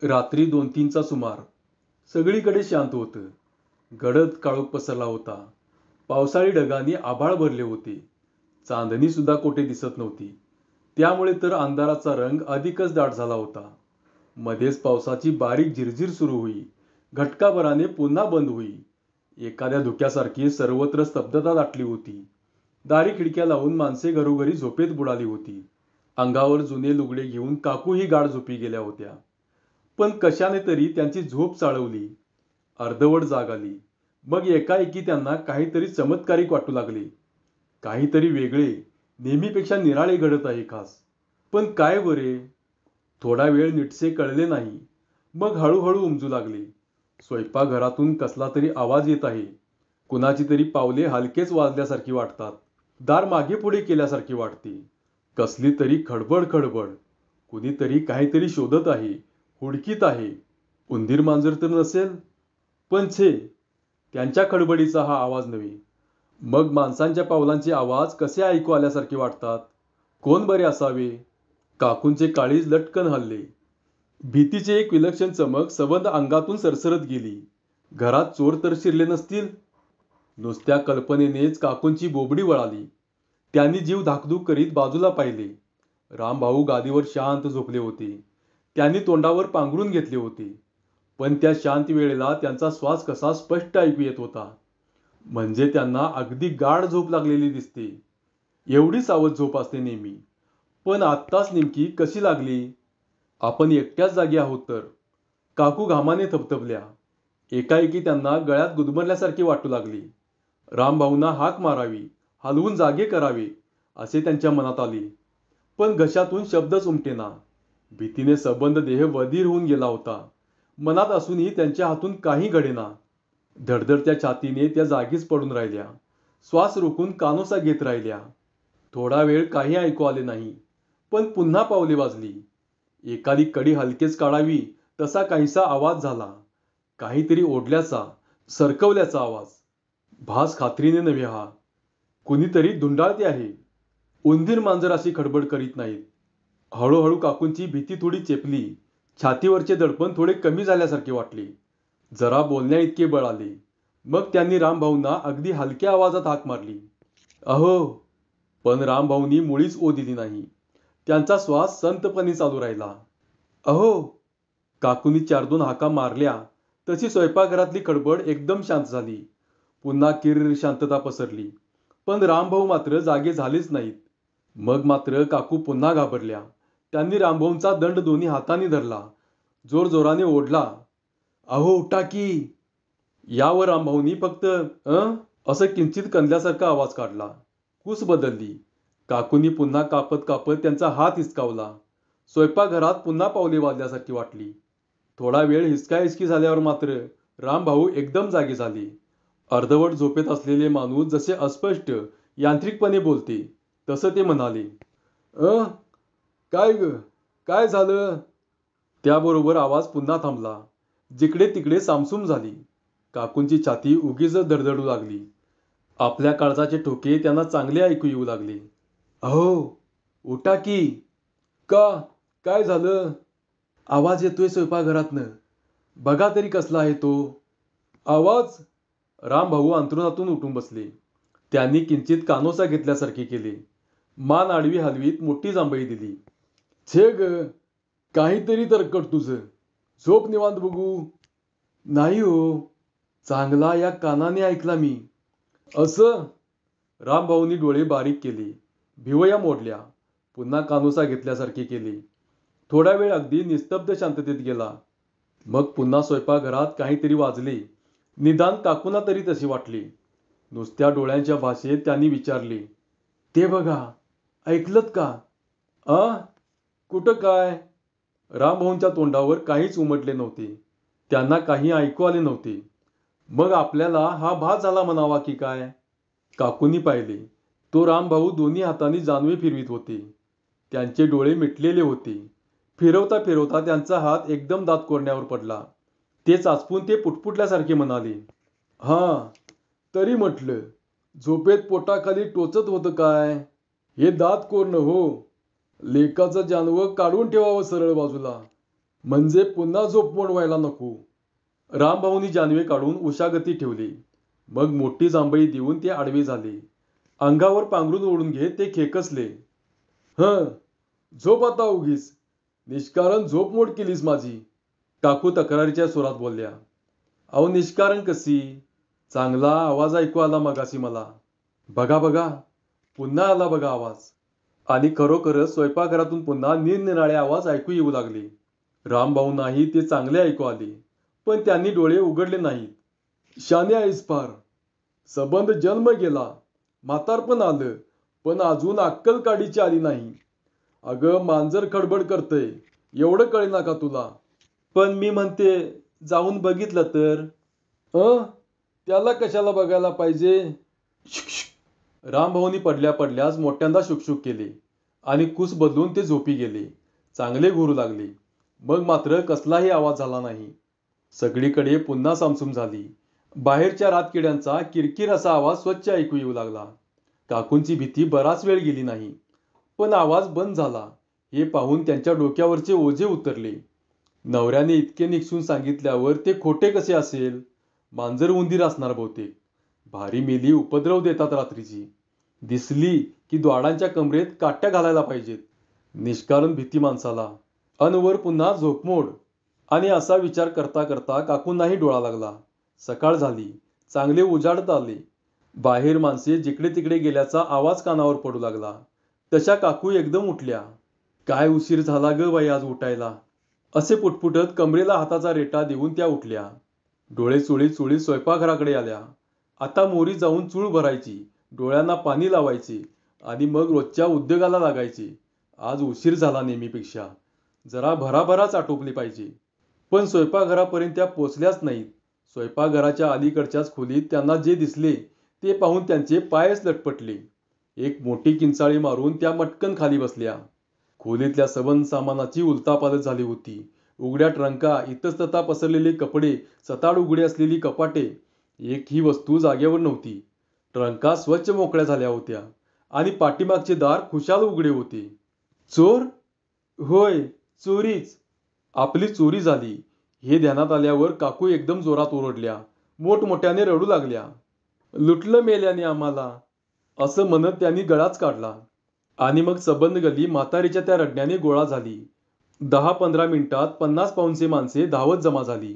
रात्री 2-3चा सुमार. सगळीकडे शांत होतं. गडद काळोख पसरला होता. पावसाळी ढगांनी आभाळ भरले होते. चांदणी सुद्धा कोठे दिसत नव्हती. त्यामुळे तर अंधाराचा रंग अधिकच दाट झाला होता. मध्येच पावसाची बारीक झिरझिर सुरू होई. घटकाभराने पुन्हा बंद होई. एखाद्या धुक्यासारखी सर्वत्र स्तब्धता दाटली होती. दारी खिडक्या लावून माणसे घरोघरी झोपेत बुडाली होती. अंगावर जुने लुगडे घेऊन काकूही गाढ झोपी गेल्या होत्या. पण कशाने तरी त्यांची झोप चाळवली. अर्धवट जाग आली. मग एकाएकी त्यांना काहीतरी चमत्कारिक वाटू लागले. काहीतरी वेगळे, नेहमीपेक्षा निराळे घडत आहे खास. पण काय बरे? थोडा वेळ नीटसे कळले नाही. मग हळूहळू उमजू लागले. स्वयंपाकघरातून कसला तरी आवाज येत आहे. कुणाची तरी पावले हलकेच वाजल्यासारखी वाटतात. दार मागे पुढे केल्यासारखी वाटते. कसली तरी खडबड खडबड. कुणीतरी काहीतरी शोधत आहे, हुडकीत आहे. उंदीर मांजर तर नसेल? पण छे, त्यांच्या खडबडीचा हा आवाज नव्हे. मग माणसांच्या पावलांचे आवाज कसे ऐकू आल्यासारखे वाटतात? कोण बरे असावे? काकूंचे काळीज लटकन हलले. भीतीचे एक विलक्षण चमक सबंध अंगातून सरसरत गेली. घरात चोर तर शिरले नसतील? नुसत्या कल्पनेनेच काकूंची बोबडी वळाली. त्यांनी जीव धाकधूक करीत बाजूला पाहिले. रामभाऊ गादीवर शांत झोपले होते. त्यांनी तोंडावर पांघरून घेतले होते. पण त्या शांत वेळेला त्यांचा श्वास कसा स्पष्ट ऐकू येत होता. म्हणजे त्यांना अगदी गाढ झोप लागलेली दिसते. एवढी सावध झोप असते नेहमी. पण आत्ताच नेमकी कशी लागली? आपण एकट्याच जागी आहोत तर. काकू घामाने थपथपल्या. एकाएकी त्यांना गळ्यात गुदमरल्यासारखी वाटू लागली. रामभाऊंना हाक मारावी, हलवून जागे करावे असे त्यांच्या मनात आले. पण घशातून शब्दच उमटेना. भीतीने सबंध देह बधीर होऊन गेला होता. मनात असूनही त्यांच्या हातून काही घडेना. धडधडत्या छातीने त्या जागीच पडून राहिल्या. श्वास रोखून कानोसा घेत राहिल्या. थोडा वेळ काही ऐकू आले नाही. पण पुन्हा पावले वाजली. एखादी कडी हलकेच काढावी तसा काहीसा आवाज झाला. काहीतरी ओढल्याचा, सरकवल्याचा आवाज. भास खात्रीने नव्हे हा. कुणीतरी धुंडाळते आहे. उंदीर मांजर अशी खडबड करीत नाहीत. हळूहळू काकूंची भीती थोडी चेपली. छातीवरचे दडपण थोडे कमी झाल्यासारखे वाटले. जरा बोलण्या इतके बळ आले. मग त्यांनी रामभाऊंना अगदी हलक्या आवाजात हाक मारली. अहो. पण रामभाऊंनी मुळीच ओ दिली नाही. त्यांचा श्वास संतपणे चालू राहिला. अहो. काकूंनी 4-2 हाका मारल्या तशी स्वयंपाकघरातली खडबड एकदम शांत झाली. पुन्हा किर्र शांतता पसरली. पण रामभाऊ मात्र जागे झालेच नाहीत. मग मात्र काकू पुन्हा घाबरल्या. त्यांनी रामभाऊंचा दंड दोन्ही हातांनी धरला. जोरजोराने ओढला. अहो उठा की. यावर रामभाऊंनी फक्त असं किंचित कणल्यासारखा आवाज काढला. कूस बदलली. काकूंनी पुन्हा कापत कापत त्यांचा हात हिसकावला. स्वयंपाकघरात पुन्हा पावले वाजल्यासारखी वाटली. थोडा वेळ हिसकाहिसकी झाल्यावर मात्र रामभाऊ एकदम जागे झाले. अर्धवट झोपेत असलेले माणूस जसे अस्पष्ट, यांत्रिकपणे बोलते तसं ते म्हणाले. काय ग? काय झालं? त्याबरोबर आवाज पुन्हा थांबला. जिकडे तिकडे सामसूम झाली. काकूंची छाती उगीचच धडधडू लागली. आपल्या काळजाचे ठोके त्यांना चांगले ऐकू येऊ लागले. अहो. उठा की. का? काय झालं? आवाज येतोय स्वयंपाकघरातनं. बघा तरी कसला आहे तो. आवाज? रामभाऊ अंथरुणातून उठून बसले. त्यांनी किंचित कानोसा घेतल्यासारखे केले. मान आडवी हलवीत मोठी जांभई दिली. छे ग. काहीतरी तरकट तुझं. झोप निवांत बघू. नाही हो. चांगला या कानाने ऐकला मी. असं? रामभाऊंनी डोळे बारीक केले. भिवया मोडल्या. पुन्हा कानोसा घेतल्यासारखे केले. थोडा वेळ अगदी निस्तब्ध शांततेत गेला. मग पुन्हा स्वयंपाकघरात काहीतरी वाजले. निदान काकूंना तरी तसे वाटले. नुसत्या डोळ्यांच्या भाषेत त्यांनी विचारले. ते बघा. ऐकलत का? कुठं काय? रामभाऊंच्या तोंडावर काहीच उमटले नव्हते. त्यांना काही ऐकू आले नव्हते. मग आपल्याला हा भास झाला म्हणावा की काय? काकूंनी पाहिले. तो रामभाऊ दोन्ही हातांनी जानवे फिरवीत होते. त्यांचे डोळे मिटलेले होते. फिरवता फिरवता त्यांचा हात एकदम दात कोरण्यावर पडला. ते चाचपून ते पुटपुटल्यासारखे म्हणाले. हां. तरी म्हटलं. झोपेत पोटाखाली टोचत होतं काय? हे दात कोरणं हो. लेकाचं जानवं काढून ठेवावं सरळ बाजूला. म्हणजे पुन्हा झोप मोडवायला नको. रामभाऊनी जानवे काढून उशागती ठेवली. मग मोठी जांभई देऊन ते आडवे झाले. अंगावर पांघरून ओढून घेत ते खेकसले. हं, झोप आता उगीच. निष्कारण झोप मोड केलीस माझी. काकू तक्रारीच्या सुरात बोलल्या. अहो निष्कारण कशी? चांगला आवाज ऐकू आला मगाशी मला. बघा बघा, पुन्हा आला बघा आवाज. आणि खरोखरच स्वयंपाकघरातून पुन्हा निरनिराळे आवाज ऐकू येऊ लागले. रामभाऊंनाही ते चांगले ऐकू आले, पण त्यांनी डोळे उघडले नाहीत. शाने आहेस फार. सबंध जन्म गेला, म्हातारपण आलं, पण अजून अक्कल काडीची आली नाही. अगं मांजर खडबड करतंय, एवढं कळेना का तुला? पण मी म्हणते जाऊन बघितलं तर. त्याला कशाला बघायला पाहिजे? रामभाऊनी पडल्या पडल्याच मोठ्यांदा शुकशुक केले आणि कुस बदलून ते झोपी गेले. चांगले घोरू लागले. मग मात्र कसलाही आवाज झाला नाही. सगळीकडे पुन्हा सामसूम झाली. बाहेरच्या रातकिड्यांचा किरकिर असा आवाज स्वच्छ ऐकू येऊ लागला. काकूंची भीती बराच वेळ गेली नाही, पण आवाज बंद झाला हे पाहून त्यांच्या डोक्यावरचे ओझे उतरले. नवऱ्याने इतके निक्षून सांगितल्यावर ते खोटे कसे असेल? मांजर उंदीर असणार बहुतेक. भारी मेली उपद्रव देतात रात्रीची. दिसली की द्वाडांच्या कमरेत काट्या घालायला पाहिजेत. निष्कारण भीती माणसाला. अनवर पुन्हा झोपमोड. आणि असा विचार करता करता काकूंनाही डोळा लागला. सकाळ झाली. चांगले उजाडत आले. बाहेर माणसे जिकडे तिकडे गेल्याचा आवाज कानावर पडू लागला. तशा काकू एकदम उठल्या. काय उशीर झाला ग बाई आज उठायला, असे पुटपुटत कमरेला हाताचा रेटा देऊन त्या उठल्या. डोळे चुळीत चुळीत स्वयंपाकघराकडे आल्या. आता मोरी जाऊन चूळ भरायची, डोळ्यांना पाणी लावायचे आणि मग रोजच्या उद्योगाला लागायचे. आज उशीर झाला नेहमीपेक्षा. जरा भराभराच आटोपली पाहिजे. पण स्वयंपाकघरापर्यंत त्या पोचल्याच नाहीत. स्वयंपाकघराच्या अलीकडच्याच खोलीत त्यांना जे दिसले ते पाहून त्यांचे पायच लटपटले. एक मोठी किंचाळी मारून त्या मटकन खाली बसल्या. खोलीतल्या सबंध सामानाची उलथापालथ झाली होती. उघड्या ट्रंका, इतस्ततः पसरलेले कपडे, सताड उघडे असलेली कपाटे, एकही वस्तू जागेवर नव्हती. ट्रंका स्वच्छ मोकळ्या झाल्या होत्या आणि पाठीमागचे दार खुशाल उघडे होते. चोर? होय, चोरीच. आपली चोरी झाली हे ध्यानात आल्यावर काकू एकदम जोरात ओरडल्या. मोठमोठ्याने रडू लागल्या. लुटलं मेल्याने आम्हाला, असं म्हणत त्यांनी गळाच काढला. आणि मग सबंध गल्ली म्हातारीच्या त्या रडण्याने गोळा झाली. 10-15 मिनिटात 50 पाऊणचे माणसे धावत जमा झाली.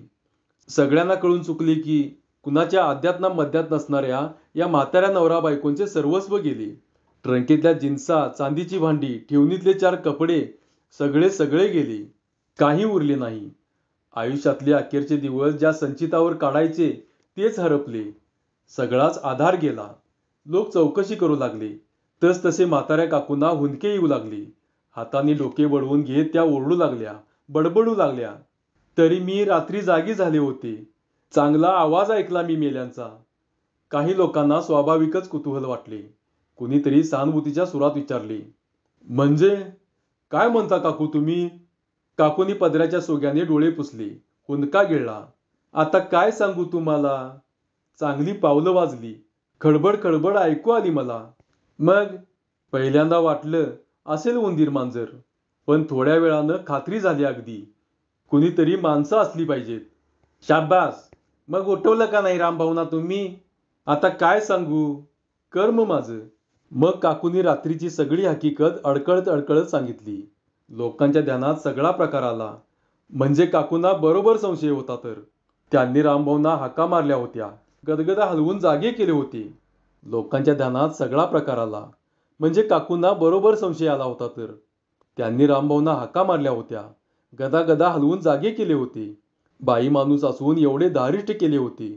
सगळ्यांना कळून चुकले की कुणाच्या आद्यात ना मध्यात नसणाऱ्या या म्हाताऱ्या नवरा बायकोंचे सर्वस्व गेले. ट्रंकेतल्या जिन्सा, चांदीची भांडी, ठेवणीतले 4 कपडे, सगळे गेले. काही उरले नाही. आयुष्यातले अखेरचे दिवस ज्या संचितावर काढायचे तेच हरपले. सगळाच आधार गेला. लोक चौकशी करू लागले. तसतसे म्हाताऱ्या काकूंना हुंदके येऊ लागले. हाताने डोके वळवून घेत त्या ओरडू लागल्या, बडबडू लागल्या. तरी मी रात्री जागी झाले होते. चांगला आवाज ऐकला मी मेल्यांचा. काही लोकांना स्वाभाविकच कुतूहल वाटले. कुणीतरी सहानुभूतीच्या सुरात विचारले. म्हणजे काय म्हणता काकू तुम्ही? काकूनी पदराच्या सोग्याने डोळे पुसले. हुंदका गिळला. आता काय सांगू तुम्हाला? चांगली पावलं वाजली. खडबड खडबड ऐकू आली मला. मग पहिल्यांदा वाटलं असेल उंदीर मांजर, पण थोड्या वेळानं खात्री झाली अगदी. कुणीतरी माणसं असली पाहिजेत. शाब्बास. मग उठवलं का नाही रामभाऊना तुम्ही? आता काय सांगू? कर्म माझं. मग काकूनी रात्रीची सगळी हकीकत अडकळत अडकळत सांगितली. लोकांच्या ध्यानात सगळा प्रकार आला. म्हणजे काकूंना बरोबर संशय होता तर. त्यांनी रामभाऊंना हाका मारल्या होत्या, गदगदा हलवून जागे केले होते. लोकांच्या ध्यानात सगळा प्रकार आला. म्हणजे काकूंना बरोबर संशय आला होता तर. त्यांनी रामभाऊंना हाका मारल्या होत्या, गदागदा हलवून जागे केले होते. बाई माणूस असून एवढे धारिष्ट केले होते.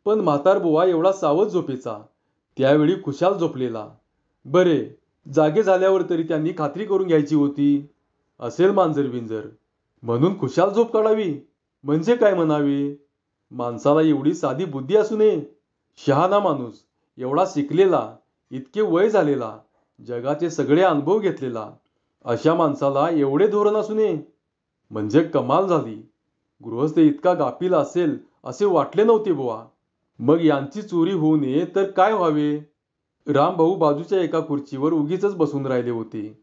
पण म्हातारबुवा एवढा सावध झोपेचा, त्यावेळी खुशाल झोपलेला. बरे, जागे झाल्यावर तरी त्यांनी खात्री करून घ्यायची होती. असेल मांजर बिंजर म्हणून खुशाल झोप काढावी म्हणजे काय म्हणावे? माणसाला एवढी साधी बुद्धी असू नये. शहाणा माणूस, एवढा शिकलेला, इतके वय झालेला, जगाचे सगळे अनुभव घेतलेला, अशा माणसाला एवढे धोरण असू नये म्हणजे कमाल झाली. गृहस्थ इतका गाफील असेल असे वाटले नव्हते बुवा. मग यांची चोरी होऊ नये तर काय व्हावे? रामभाऊ बाजूच्या एका खुर्चीवर उगीचच बसून राहिले होते.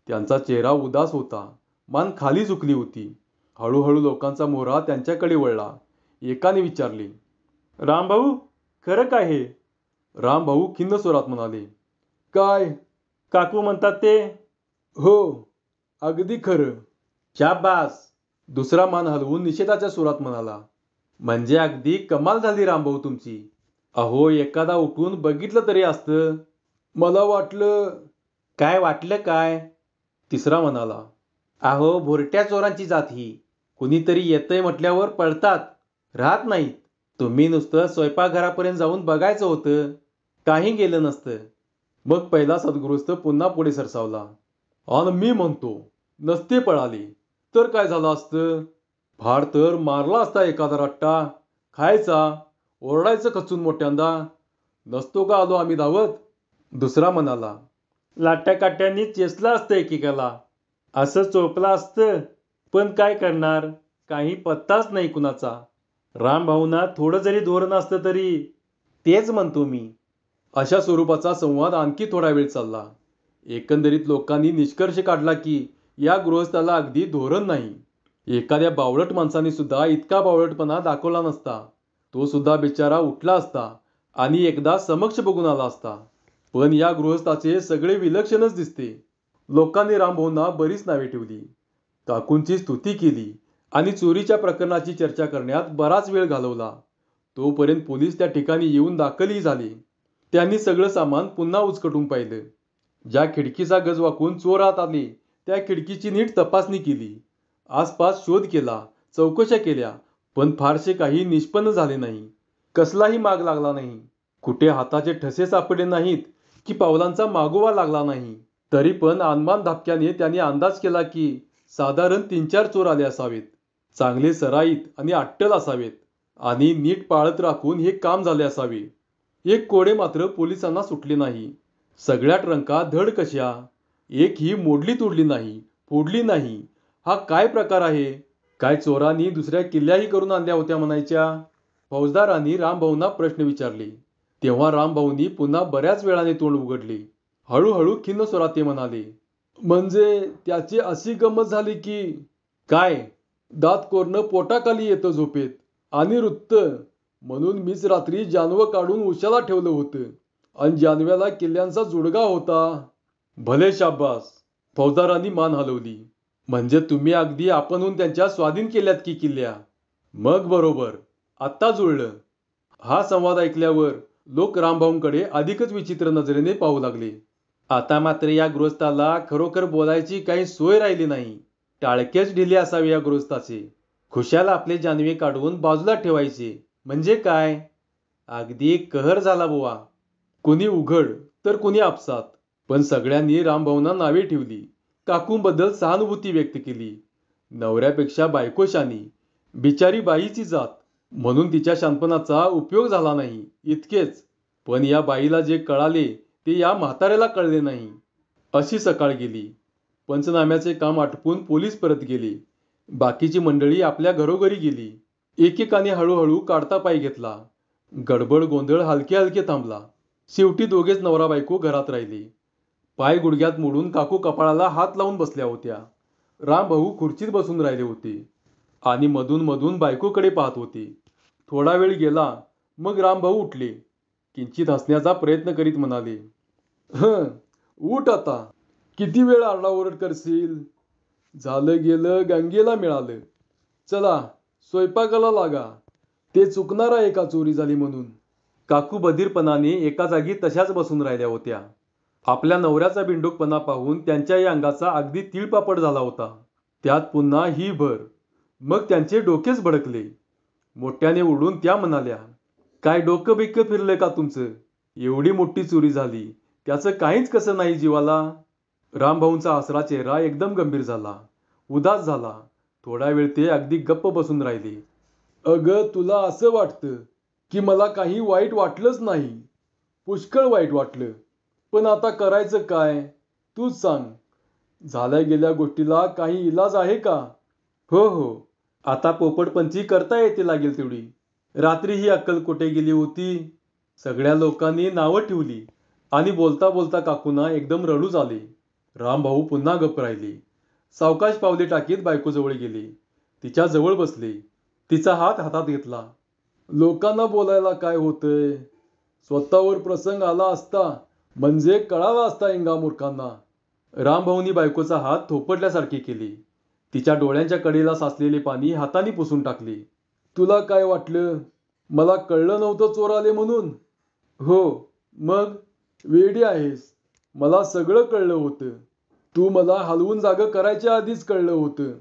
त्यांचा चेहरा उदास होता. मान खाली झुकली होती. हळूहळू लोकांचा मोहरा त्यांच्याकडे वळला. एकाने विचारले, रामभाऊ, खरं काय हे? रामभाऊ खिन्न स्वरात म्हणाले, काय? काकू म्हणतात ते? हो, अगदी खरं. शाबास. दुसरा मान हलवून निषेधाच्या सुरात म्हणाला, म्हणजे अगदी कमाल झाली रामभाऊ तुमची. अहो, एखादा उठून बघितलं तरी असतं. मला वाटलं. काय वाटलं काय? तिसरा म्हणाला, अहो, भुरट्या चोरांची जात ही. कुणीतरी येतंय म्हटल्यावर पळतात, राहत नाहीत. तुम्ही नुसतं स्वयंपाकघरापर्यंत जाऊन बघायचं होतं, काही गेलं नसतं. मग पहिला सद्गृहस्थ पुन्हा पुढे सरसावला. आणि मी म्हणतो, नसते पळाले तर काय झालं असतं? फार तर मारला असता एखादा रट्टा, खायचा, ओरडायचं खचून मोठ्यांदा. नसतो का आलो आम्ही धावत? दुसरा म्हणाला, लाट्या काट्यांनी चेसला असतं एकेकाला, असं चोपला असतं. पण काय करणार, काही पत्ताच नाही कुणाचा. रामभाऊंना थोडं जरी धोरण असतं तरी. तेच म्हणतो मी. अशा स्वरूपाचा संवाद आणखी थोडा वेळ चालला. एकंदरीत लोकांनी निष्कर्ष काढला की या गृहस्थाला अगदी धोरण नाही. एखाद्या बावळट माणसाने सुद्धा इतका बावळटपणा दाखवला नसता. तो सुद्धा बिचारा उठला असता आणि एकदा समक्ष बघून आला असता. पण या गृहस्थाचे सगळे विलक्षणच दिसते. लोकांनी रामभाऊंना बरीच नावे ठेवली, काकूंची स्तुती केली आणि चोरीच्या प्रकरणाची चर्चा करण्यात बराच वेळ घालवला. तोपर्यंत पोलीस त्या ठिकाणी येऊन दाखलही झाले. त्यांनी सगळं सामान पुन्हा उचकटून पाहिलं. ज्या खिडकीचा गज वाकून चोर आत आले त्या खिडकीची नीट तपासणी केली. आसपास शोध केला, चौकशा केल्या, पण फारसे काही निष्पन्न झाले नाही. कसलाही माग लागला नाही. कुठे हाताचे ठसे सापडले नाहीत की पावलांचा मागोवा लागला नाही. तरी पण अनमान धापक्याने त्यांनी अंदाज केला की साधारण 3-4 चोर आले असावेत. चांगले सराईत आणि अट्टल असावेत आणि नीट पाळत राखून हे काम झाले असावे. एक कोडे मात्र पोलिसांना सुटले नाही. सगळ्या ट्रंका धड कशा, एक ही मोडली तोडली नाही, फोडली नाही. हा काय प्रकार आहे? काय चोरांनी दुसऱ्या किल्ल्याही करून आणल्या होत्या म्हणायच्या? फौजदारांनी रामभाऊंना प्रश्न विचारले. तेव्हा रामभाऊंनी पुन्हा बऱ्याच वेळाने तोंड उघडले. हळूहळू खिन्न स्वरात ते म्हणाले, म्हणजे त्याची अशी गंमत झाली की. काय? दात कोरणं पोटाखाली येतं झोपेत आणि रुत्त. म्हणून मीच रात्री जानवं काढून उशाला ठेवलं होतं आणि जानव्याला किल्ल्यांचा जुडगा होता. भले शाब्बास. फौजदारांनी मान हलवली. म्हणजे तुम्ही अगदी आपणहून त्यांच्या स्वाधीन केल्यात की किल्ल्या? मग बरोबर, आत्ता जुळलं. हा संवाद ऐकल्यावर लोक रामभाऊंकडे अधिकच विचित्र नजरेने पाहू लागले. आता मात्र या गृहस्थाला खरोखर बोलायची काही सोय राहिली नाही. टाळकेच ढिले असावे या गृहस्थाचे. खुशाल आपले जानवे काढून बाजूला ठेवायचे म्हणजे काय? अगदी कहर झाला बुवा. कुणी उघड तर कुणी आपसात. पण सगळ्यांनी रामभाऊंना नावे ठेवली. काकूंबद्दल सहानुभूती व्यक्त केली. नवऱ्यापेक्षा बायको शानी, बिचारी बाईची जात, म्हणून तिच्या शानपणाचा उपयोग झाला नाही इतकेच. पण या बाईला जे कळाले ते या म्हाताऱ्याला कळले नाही. अशी सकाळ गेली. पंचनाम्याचे काम आटपून पोलीस परत गेले. बाकीची मंडळी आपल्या घरोघरी गेली. एकेकाने हळूहळू काढता पाय घेतला. गडबड गोंधळ हलके हलके थांबला. शेवटी दोघेच नवरा बायको घरात राहिले. पाय गुडघ्यात मोडून काकू कपाळाला हात लावून बसल्या होत्या. रामभाऊ खुर्चीत बसून राहिले होते आणि मधून मधून बायकोकडे पाहत होते. थोडा वेळ गेला. मग रामभाऊ उठले. किंचित हसण्याचा प्रयत्न करीत म्हणाले, उठ आता. किती वेळ आरडाओरड करशील? झालं गेलं गंगेला मिळालं. चला स्वयंपाकाला लागा. ते चुकणार आहे का चोरी झाली म्हणून? काकू बधीरपणाने एका जागी तशाच बसून राहिल्या होत्या. आपल्या नवऱ्याचा बिंडूकपणा पाहून त्यांच्याही अंगाचा अगदी तिळपापड झाला होता. त्यात पुन्हा ही भर. मग त्यांचे डोकेच भडकले. मोठ्याने उडून त्या म्हणाल्या, काय डोकं बिक्कं फिरलं का तुमचं? एवढी मोठी चोरी झाली, त्याचं काहीच कसं नाही जीवाला? रामभाऊंचा हसरा चेहरा एकदम गंभीर झाला, उदास झाला. थोडा वेळ ते अगदी गप्प बसून राहिले. अगं, तुला असं वाटतं की मला काही वाईट वाटलंच नाही. पुष्कळ वाईट वाटलं. पण आता करायचं काय? तूच सांग. झाल्या गेल्या गोष्टीला काही इलाज आहे का? हो हो, आता पोपटपंची करता येते लागेल तेवढी. रात्री ही अक्कल कुठे गेली होती? सगळ्या लोकांनी नावं ठेवली आणि बोलता बोलता काकूंना एकदम रडूच आले. रामभाऊ पुन्हा गप्प राहिले. सावकाश पावले टाकीत बायकोजवळ गेले. तिच्या जवळ बसले. तिचा हात हातात घेतला. लोकांना बोलायला काय होतंय? स्वतःवर प्रसंग आला असता म्हणजे कळाला असता इंगा मूर्खांना. रामभाऊनी बायकोचा हात थोपटल्यासारखी केली. तिच्या डोळ्यांच्या कडेला साचलेले पाणी हाताने पुसून टाकले. तुला काय वाटलं? मला कळलं नव्हतं चोर आले म्हणून? हो, मग? वेडी आहेस. मला सगळं कळलं होतं. तू मला हलवून जागं करायच्या आधीच कळलं होतं.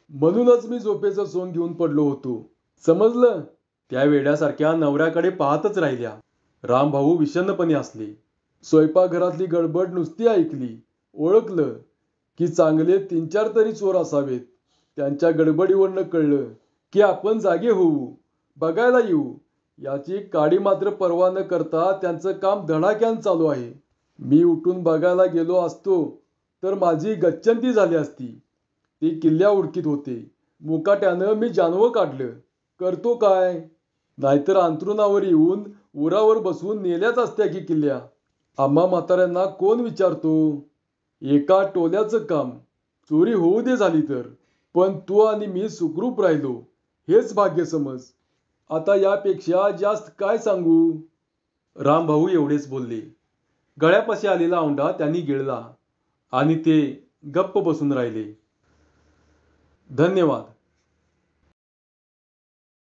म्हणूनच मी झोपेचं सोंग घेऊन पडलो होतो. समजलं? त्या वेड्यासारख्या नवऱ्याकडे पाहतच राहिल्या. रामभाऊ विषण्णपणे हसले. स्वयंपाकघरातली गडबड नुसती ऐकली, ओळखलं की चांगले 3-4 तरी चोर असावेत. त्यांच्या गडबडीवरनं कळलं की आपण जागे होऊ, बघायला येऊ. याची काडी मात्र पर्वा न करता त्यांचं काम धडाक्यानं चालू आहे. मी उठून बघायला गेलो असतो तर माझी गच्चंती झाली असती. ते किल्ल्या उडकीत होते. मुकाट्यानं मी जानवं काढलं. करतो काय? नाहीतर अंथरुणावर येऊन उरावर बसवून नेल्याच असत्या की किल्ल्या. आम्हा म्हाताऱ्यांना कोण विचारतो? एका टोल्याचं काम. चोरी होऊ दे झाली तर. पण तू आणि मी सुखरूप राहिलो, हेच भाग्य समज. आता यापेक्षा जास्त काय सांगू? रामभाऊ एवढेच बोलले. गळ्यापाशी आलेला औंढा त्यांनी गिळला आणि ते गप्प बसून राहिले. धन्यवाद.